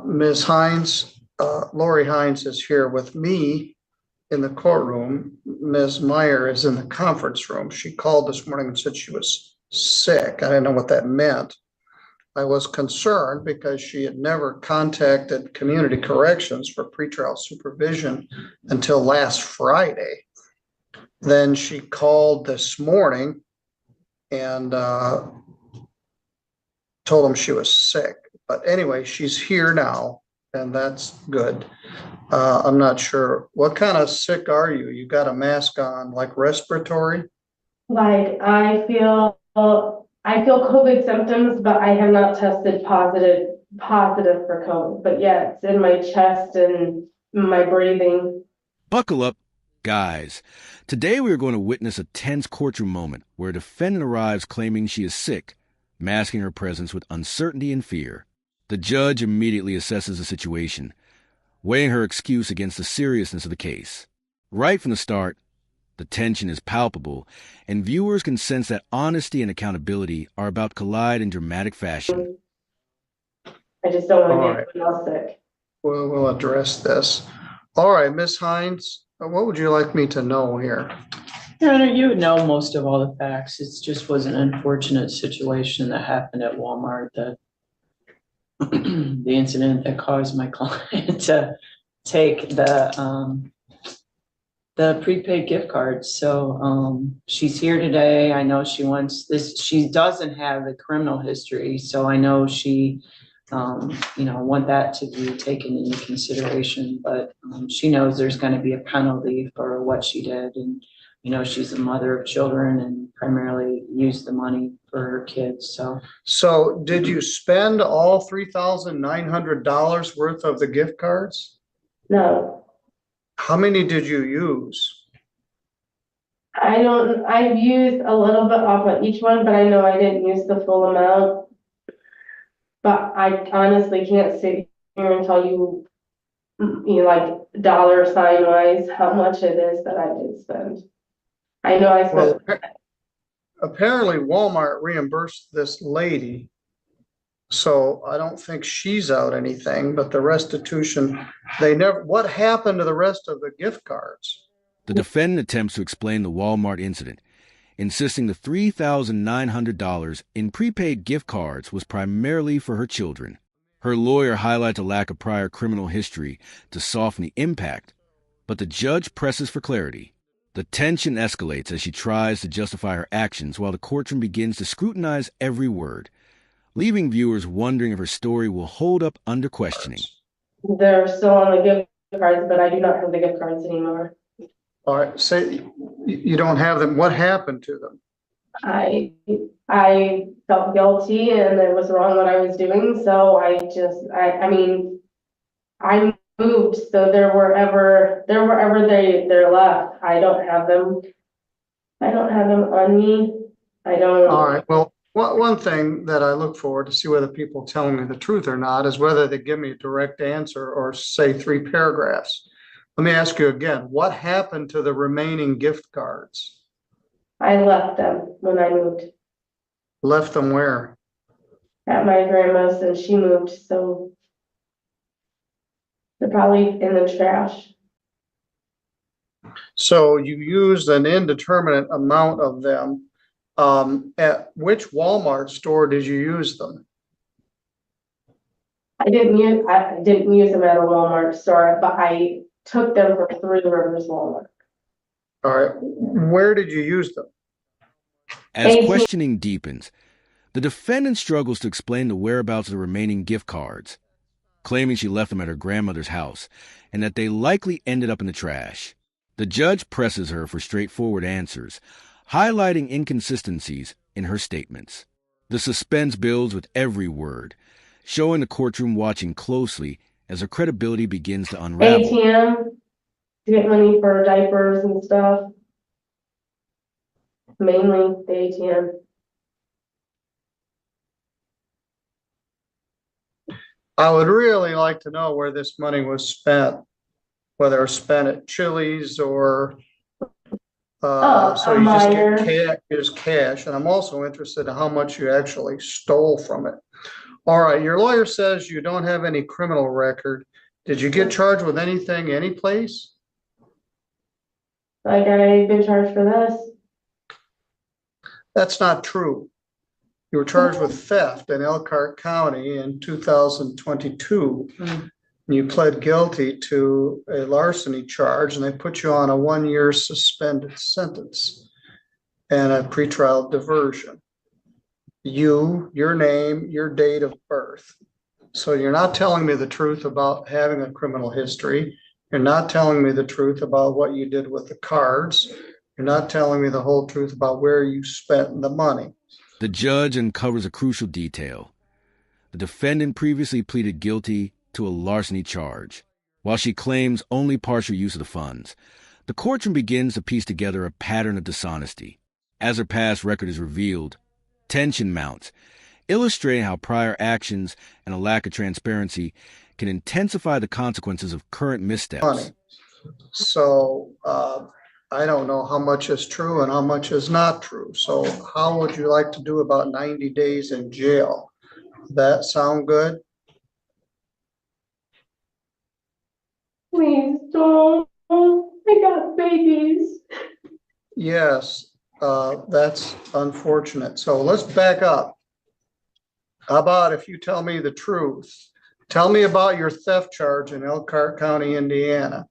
Ms. Hines, Lori Hines is here with me in the courtroom. Ms. Meyer is in the conference room. She called this morning and said she was sick. I didn't know what that meant. I was concerned because she had never contacted community corrections for pretrial supervision until last Friday. Then she called this morning and told them she was sick. But anyway, she's here now, and that's good. I'm not sure. What kind of sick are you? You got a mask on, like respiratory? Like I feel COVID symptoms, but I have not tested positive for COVID. But yeah, it's in my chest and my breathing. Buckle up, guys. Today we are going to witness a tense courtroom moment where a defendant arrives claiming she is sick, masking her presence with uncertainty and fear. The judge immediately assesses the situation, weighing her excuse against the seriousness of the case. Right from the start, the tension is palpable, and viewers can sense that honesty and accountability are about to collide in dramatic fashion. I just don't want All to right. get anyone else sick. We'll address this. All right, Ms. Hines, what would you like me to know here? Your Honor, you know most of all the facts. It just was an unfortunate situation that happened at Walmart, that the incident that caused my client to take the prepaid gift cards. So she's here today. I know she wants this. She doesn't have a criminal history, so I know she want that to be taken into consideration. But she knows there's going to be a penalty for what she did, and she's a mother of children and primarily used the money for her kids. So did you spend all $3,900 worth of the gift cards? No, How many did you use? I've used a little bit off of each one, but I know I didn't use the full amount. But I honestly can't sit here and tell you, like dollar sign wise, how much it is that I did spend. I know I spent. Well, apparently Walmart reimbursed this lady, so I don't think she's out anything, but the restitution, what happened to the rest of the gift cards? The defendant attempts to explain the Walmart incident, insisting the $3,900 in prepaid gift cards was primarily for her children. Her lawyer highlights a lack of prior criminal history to soften the impact, but the judge presses for clarity. The tension escalates as she tries to justify her actions while the courtroom begins to scrutinize every word, leaving viewers wondering if her story will hold up under questioning. They're still on the gift cards, but I do not have the gift cards anymore. All right, say you don't have them. What happened to them? I felt guilty and it was wrong what I was doing. So I moved, so they're wherever they're left. I don't have them. I don't have them on me. I don't. All right, well, one thing that I look for to see whether people telling me the truth or not is whether they give me a direct answer or say 3 paragraphs. Let me ask you again, what happened to the remaining gift cards? I left them when I moved. Left them where? At my grandma's, and she moved, so they're probably in the trash. So you used an indeterminate amount of them. At which Walmart store did you use them? I didn't use them at a Walmart store, but I took them from Three Rivers Walmart. All right, where did you use them? As questioning deepens, the defendant struggles to explain the whereabouts of the remaining gift cards, claiming she left them at her grandmother's house and that they likely ended up in the trash. The judge presses her for straightforward answers, highlighting inconsistencies in her statements. The suspense builds with every word, showing the courtroom watching closely as her credibility begins to unravel. ATM to get money for diapers and stuff. Mainly the ATM. I would really like to know where this money was spent, whether it was spent at Chili's or So a you just minor. get cash, and I'm also interested in how much you actually stole from it. All right, your lawyer says you don't have any criminal record. Did you get charged with anything, any place? Like I've been charged for this. That's not true. You were charged with theft in Elkhart County in 2022. You pled guilty to a larceny charge, and they put you on a 1-year suspended sentence and a pretrial diversion. Your name, your date of birth. So you're not telling me the truth about having a criminal history. You're not telling me the truth about what you did with the cards. You're not telling me the whole truth about where you spent the money. The judge uncovers a crucial detail. The defendant previously pleaded guilty to a larceny charge. While she claims only partial use of the funds, the courtroom begins to piece together a pattern of dishonesty. As her past record is revealed, tension mounts, illustrating how prior actions and a lack of transparency can intensify the consequences of current missteps. Money. So I don't know how much is true and how much is not true. So how would you like to do about 90 days in jail? That sound good? Please don't. I got babies. Yes, that's unfortunate. So let's back up. How about if you tell me the truth? Tell me about your theft charge in Elkhart County, Indiana.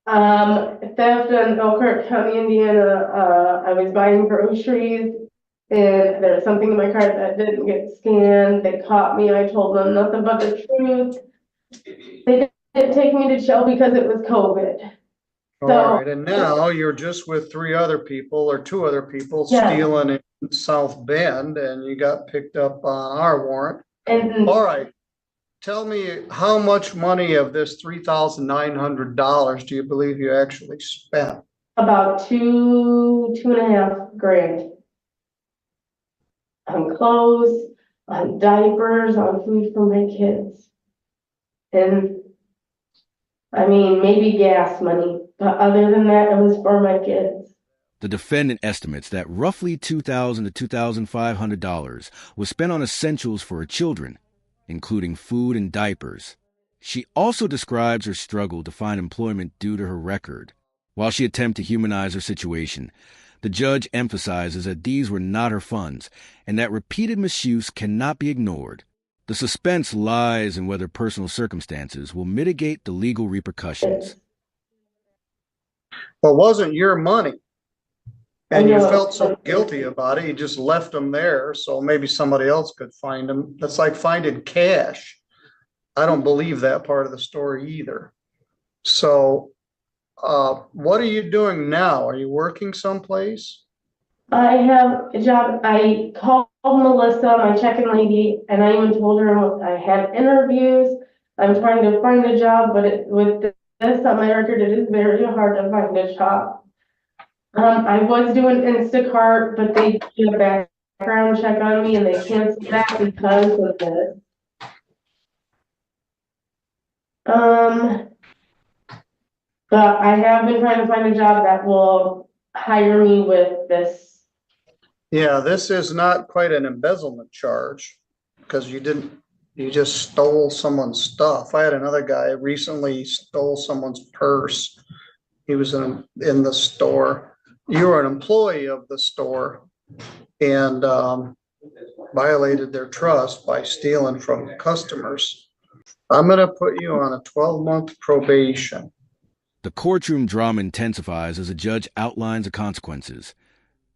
Theft in Elkhart County, Indiana. I was buying groceries and there was something in my cart that didn't get scanned. They caught me. I told them nothing but the truth. They didn't take me to jail because it was COVID. All right, and now you're just with 3 other people or 2 other people Yeah. stealing in South Bend, and you got picked up on our warrant. And All right, tell me how much money of this $3,900 do you believe you actually spent? about two and a half grand on clothes, on diapers, on food for my kids. And I mean, maybe gas money, but other than that, it was for my kids. The defendant estimates that roughly $2,000 to $2,500 was spent on essentials for her children, including food and diapers. She also describes her struggle to find employment due to her record. While she attempts to humanize her situation, the judge emphasizes that these were not her funds and that repeated misuse cannot be ignored. The suspense lies in whether personal circumstances will mitigate the legal repercussions. Well, it wasn't your money. I And you know. felt so guilty about it, you just left them there, so maybe somebody else could find them. That's like finding cash. I don't believe that part of the story either. So, what are you doing now? Are you working someplace? I have a job. I called Melissa, my check-in lady, and I even told her I had interviews. I'm trying to find a job, but with this on my record, it is very hard to find a job. I was doing Instacart, but they did a background check on me and they canceled that because of this. But I have been trying to find a job that will hire me with this. Yeah, this is not quite an embezzlement charge because you just stole someone's stuff. I had another guy recently stole someone's purse. He was in the store. You were an employee of the store and violated their trust by stealing from customers. I'm going to put you on a 12-month probation. The courtroom drama intensifies as a judge outlines the consequences: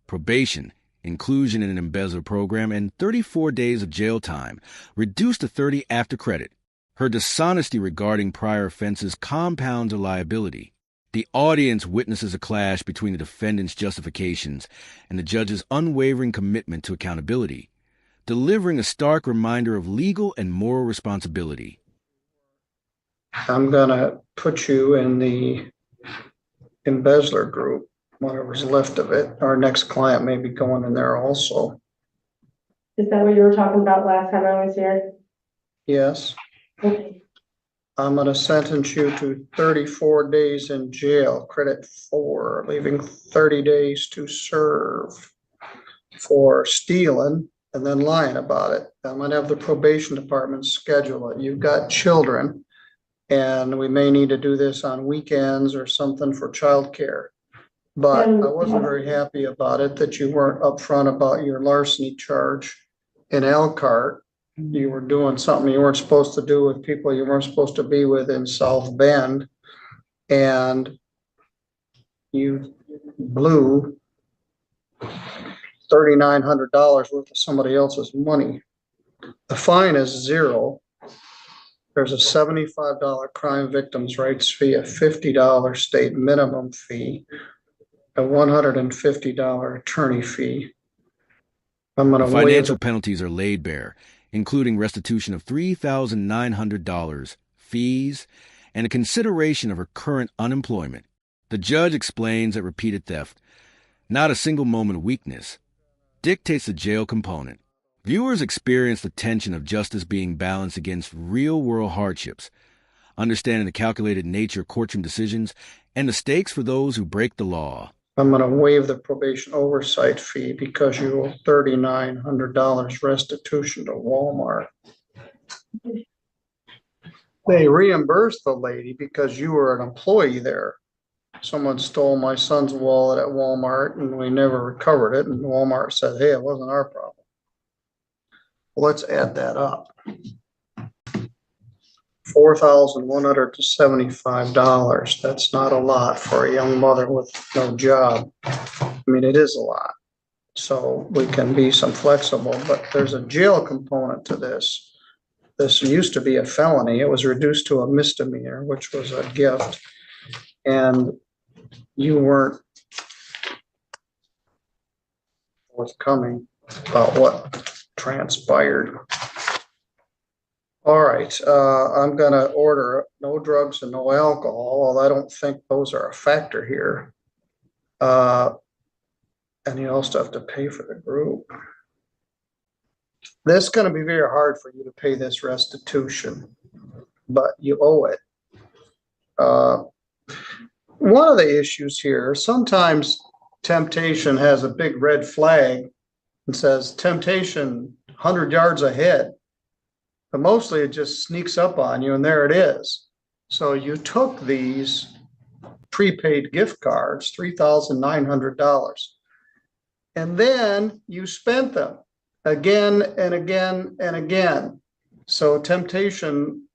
probation, inclusion in an embezzler program, and 34 days of jail time, reduced to 30 after credit. Her dishonesty regarding prior offenses compounds her liability. The audience witnesses a clash between the defendant's justifications and the judge's unwavering commitment to accountability, delivering a stark reminder of legal and moral responsibility. I'm going to put you in the embezzler group, whatever's left of it. Our next client may be going in there also. Is that what you were talking about last time I was here? Yes. Okay. I'm gonna sentence you to 34 days in jail, credit 4, leaving 30 days to serve for stealing and then lying about it. I'm gonna have the probation department schedule it. You've got children, and we may need to do this on weekends or something for childcare. But I wasn't very happy about it, that you weren't upfront about your larceny charge in Elkhart. You were doing something you weren't supposed to do with people you weren't supposed to be with in South Bend. And you blew $3,900 worth of somebody else's money. The fine is 0. There's a $75 crime victims' rights fee, a $50 state minimum fee, a $150 attorney fee. I'm The gonna waive financial the penalties are laid bare, including restitution of $3,900, fees, and a consideration of her current unemployment. The judge explains that repeated theft, not a single moment of weakness, dictates the jail component. Viewers experience the tension of justice being balanced against real-world hardships, understanding the calculated nature of courtroom decisions and the stakes for those who break the law. I'm gonna waive the probation oversight fee because you owe $3,900 restitution to Walmart. They reimbursed the lady because you were an employee there. Someone stole my son's wallet at Walmart and we never recovered it, and Walmart said, hey, it wasn't our problem. Let's add that up. $4,175. That's not a lot for a young mother with no job. I mean, it is a lot. So we can be some flexible, but there's a jail component to this. This used to be a felony. It was reduced to a misdemeanor, which was a gift. And you weren't forthcoming about what transpired. All right, I'm gonna order no drugs and no alcohol, although I don't think those are a factor here. And you also have to pay for the group. This is gonna be very hard for you to pay this restitution, but you owe it. One of the issues here, sometimes temptation has a big red flag and says temptation 100 yards ahead. But mostly it just sneaks up on you and there it is. So you took these prepaid gift cards, $3,900, and then you spent them again and again and again. So temptation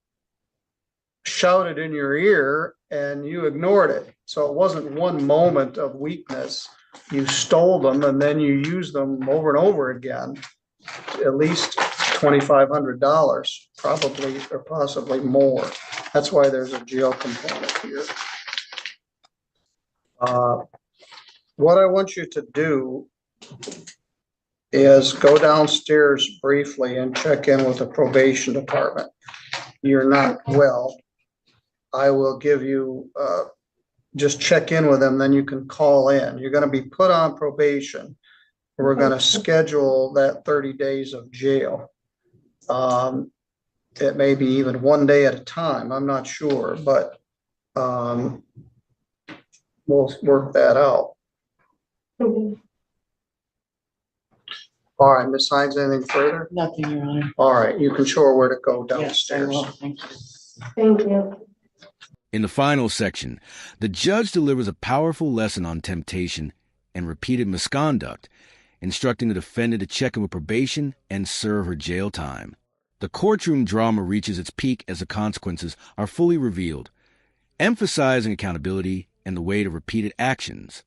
shouted in your ear and you ignored it. So it wasn't one moment of weakness. You stole them and then you used them over and over again, at least $2,500, probably or possibly more. That's why there's a jail component here. What I want you to do is go downstairs briefly and check in with the probation department. You're not well. I will give you, just check in with them, then you can call in. You're gonna be put on probation. We're gonna schedule that 30 days of jail. It may be even one day at a time, I'm not sure, but we'll work that out. Okay. All right, Ms. Hines, anything further? Nothing, Your Honor. All right, you can show her where to go Yes, I downstairs. will. Thank you. Thank you. In the final section, the judge delivers a powerful lesson on temptation and repeated misconduct, instructing the defendant to check in with probation and serve her jail time. The courtroom drama reaches its peak as the consequences are fully revealed, emphasizing accountability and the weight of repeated actions.